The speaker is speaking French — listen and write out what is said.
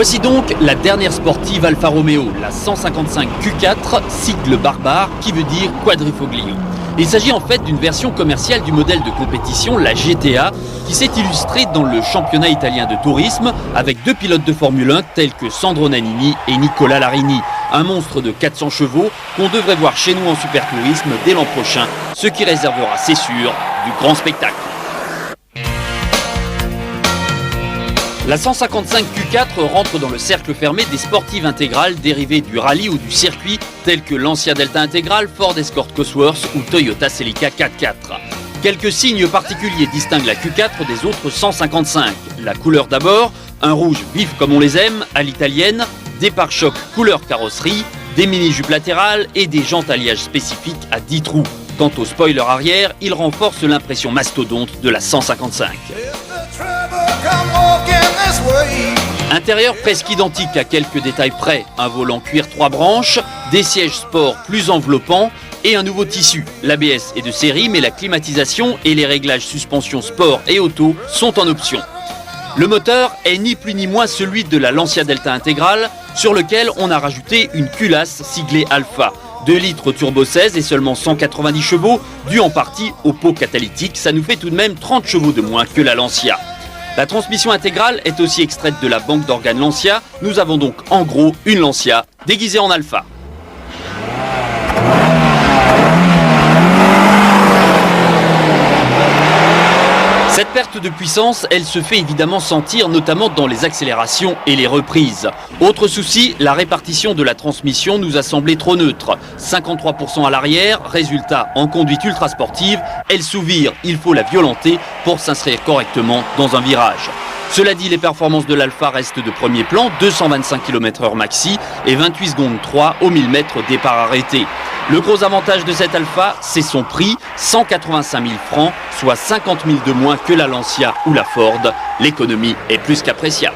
Voici donc la dernière sportive Alfa Romeo, la 155 Q4, sigle barbare qui veut dire quadrifoglio. Il s'agit en fait d'une version commerciale du modèle de compétition, la GTA, qui s'est illustrée dans le championnat italien de tourisme avec deux pilotes de Formule 1 tels que Sandro Nannini et Nicola Larini. Un monstre de 400 chevaux qu'on devrait voir chez nous en supertourisme dès l'an prochain, ce qui réservera, c'est sûr, du grand spectacle. La 155 Q4 rentre dans le cercle fermé des sportives intégrales dérivées du rallye ou du circuit, tels que Lancia Delta Integral, Ford Escort Cosworth ou Toyota Celica 4x4. Quelques signes particuliers distinguent la Q4 des autres 155. La couleur d'abord, un rouge vif comme on les aime, à l'italienne, des pare-chocs couleur carrosserie, des mini-jupes latérales et des jantes alliage spécifiques à 10 trous. Quant au spoiler arrière, il renforce l'impression mastodonte de la 155. Intérieur presque identique à quelques détails près, un volant cuir 3 branches, des sièges sport plus enveloppants et un nouveau tissu. L'ABS est de série mais la climatisation et les réglages suspension sport et auto sont en option. Le moteur est ni plus ni moins celui de la Lancia Delta Integral sur lequel on a rajouté une culasse siglée Alpha. 2 litres turbo 16 et seulement 190 chevaux, dû en partie au pot catalytique, ça nous fait tout de même 30 chevaux de moins que la Lancia. La transmission intégrale est aussi extraite de la banque d'organes Lancia. Nous avons donc en gros une Lancia déguisée en Alpha. Cette perte de puissance, elle se fait évidemment sentir notamment dans les accélérations et les reprises. Autre souci, la répartition de la transmission nous a semblé trop neutre. 53% à l'arrière, résultat en conduite ultra sportive, elle sous-vire, il faut la violenter pour s'inscrire correctement dans un virage. Cela dit, les performances de l'Alpha restent de premier plan, 225 km/h maxi et 28 secondes 3 au 1000 mètres départ arrêté. Le gros avantage de cette Alpha, c'est son prix, 185 000 francs, soit 50 000 de moins que la Lancia ou la Ford. L'économie est plus qu'appréciable.